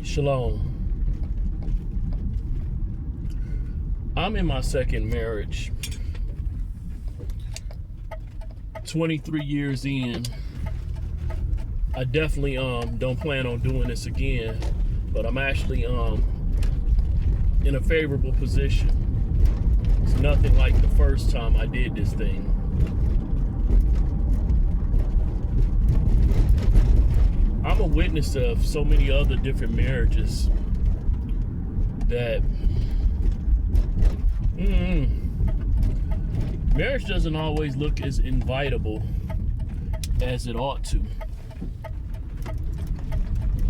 Shalom. I'm in my second marriage. 23 years in. I definitely don't plan on doing this again, but I'm actually in a favorable position. It's nothing like the first time I did this thing. I'm a witness of so many other different marriages that marriage doesn't always look as invitable as it ought to.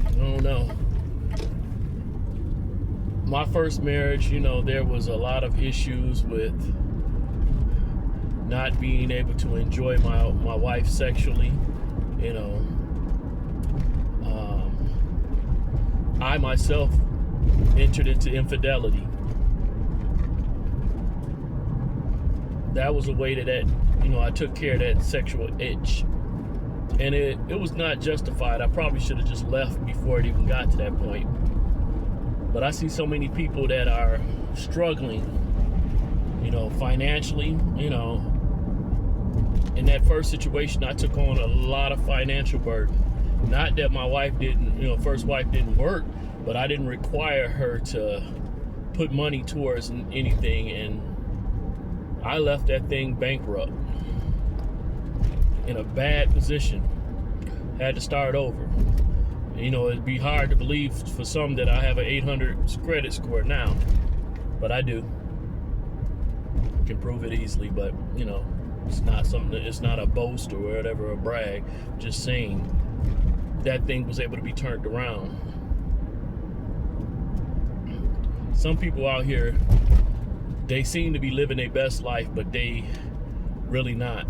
I don't know. My first marriage, there was a lot of issues with not being able to enjoy my wife sexually. I myself entered into infidelity. That was a way that I took care of that sexual itch. And it was not justified. I probably should have just left before it even got to that point. But I see so many people that are struggling, financially. In that first situation, I took on a lot of financial burden. Not that my wife first wife didn't work, but I didn't require her to put money towards anything, and I left that thing bankrupt, in a bad position. Had to start over. It'd be hard to believe for some that I have an 800 credit score now, but I do. Can prove it easily, but it's not something. It's not a boast or whatever, a brag. Just saying that thing was able to be turned around. Some people out here, they seem to be living their best life, but they really not.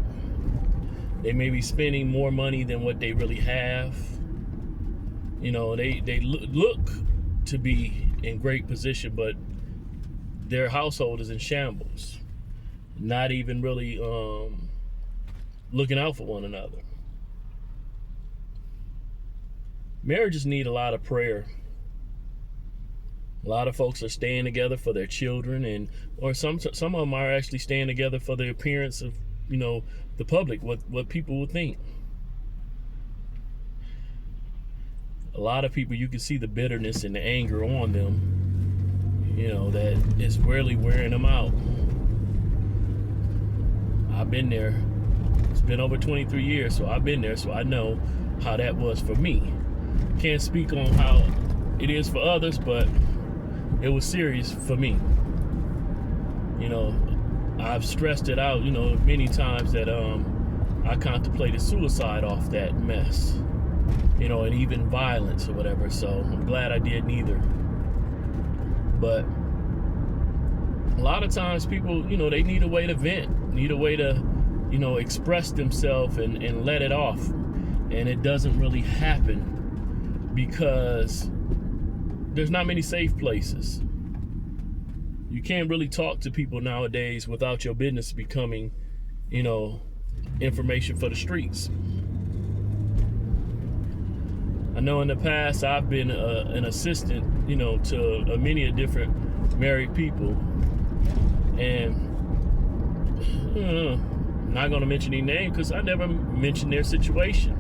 They may be spending more money than what they really have. They look to be in great position, but their household is in shambles. Not even really looking out for one another. Marriages need a lot of prayer. A lot of folks are staying together for their children, or some of them are actually staying together for the appearance of, the public, what people will think. A lot of people, you can see the bitterness and the anger on them, that is really wearing them out. I've been there. It's been over 23 years, so I've been there, so I know how that was for me. Can't speak on how it is for others, but it was serious for me. I've stressed it out, many times that I contemplated suicide off that mess, and even violence or whatever. So I'm glad I did neither. But a lot of times people, they need a way to vent, need a way to, express themselves and let it off. And it doesn't really happen because there's not many safe places. You can't really talk to people nowadays without your business becoming, information for the streets. I know in the past I've been an assistant, to many different married people, and I'm not going to mention any name because I never mentioned their situation.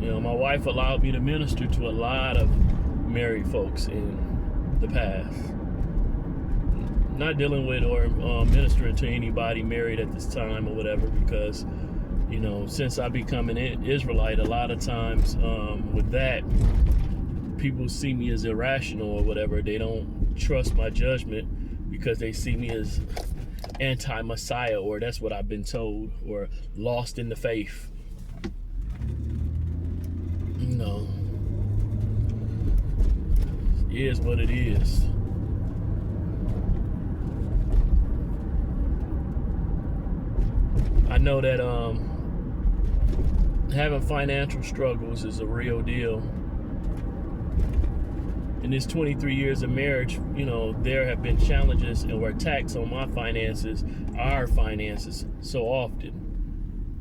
My wife allowed me to minister to a lot of married folks in the past. Not dealing with or ministering to anybody married at this time or whatever, because since I become an Israelite, a lot of times with that, people see me as irrational or whatever. They don't trust my judgment because they see me as anti-Messiah, or that's what I've been told, or lost in the faith. It is what it is. I know that having financial struggles is a real deal. In this 23 years of marriage, there have been challenges or attacks on my finances, our finances, so often.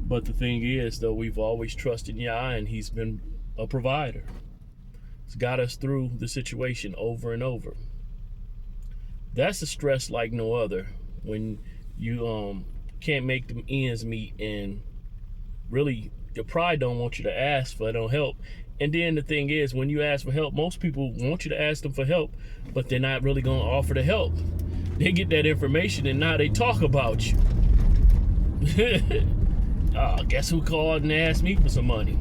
But the thing is, though, we've always trusted Yah, and He's been a provider. It's got us through the situation over and over. That's a stress like no other when you can't make them ends meet, and really your pride don't want you to ask for no help. And then the thing is, when you ask for help, most people want you to ask them for help, but they're not really going to offer the help. They get that information and now they talk about you. Guess who called and asked me for some money?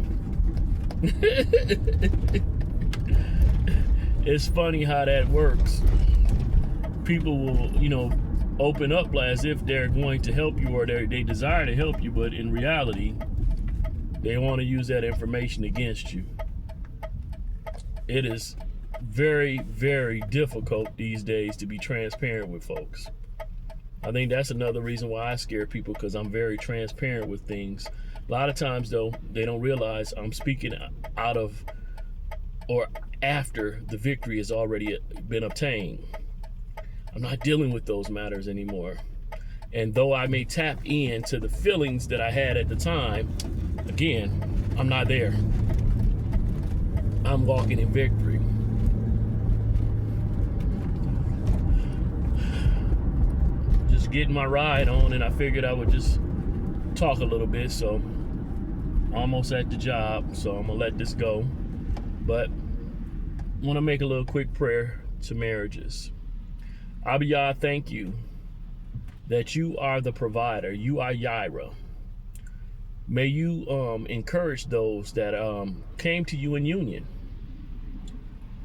It's funny how that works. People will, open up as if they're going to help you, or they desire to help you, but in reality, they want to use that information against you. It is very, very difficult these days to be transparent with folks. I think that's another reason why I scare people, because I'm very transparent with things. A lot of times, though, they don't realize I'm speaking out of or after the victory has already been obtained. I'm not dealing with those matters anymore. And though I may tap into the feelings that I had at the time, again, I'm not there. I'm walking in victory. Just getting my ride on, and I figured I would just talk a little bit. So almost at the job, so I'm gonna let this go. But I want to make a little quick prayer to marriages. Abba Yah, thank you that you are the provider. You are Jireh. May you encourage those that came to you in union,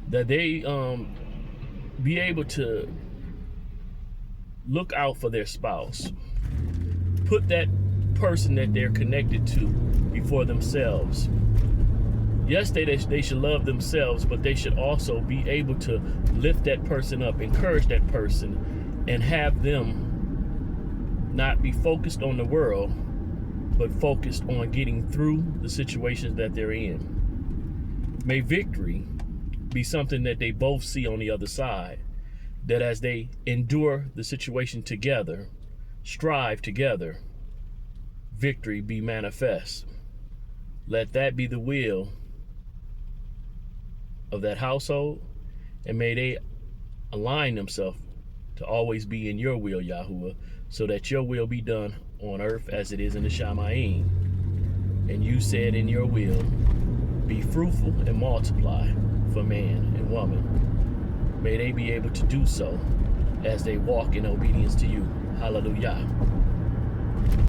that they be able to look out for their spouse. Put that person that they're connected to before themselves. Yes, they should love themselves, but they should also be able to lift that person up, encourage that person, and have them not be focused on the world, but focused on getting through the situations that they're in. May victory be something that they both see on the other side, that as they endure the situation together, strive together, victory be manifest. Let that be the will of that household, and may they align themselves to always be in your will, Yahuwah, so that your will be done on earth as it is in the Shamayim. And you said in your will, be fruitful and multiply for man and woman. May they be able to do so as they walk in obedience to you. Hallelujah.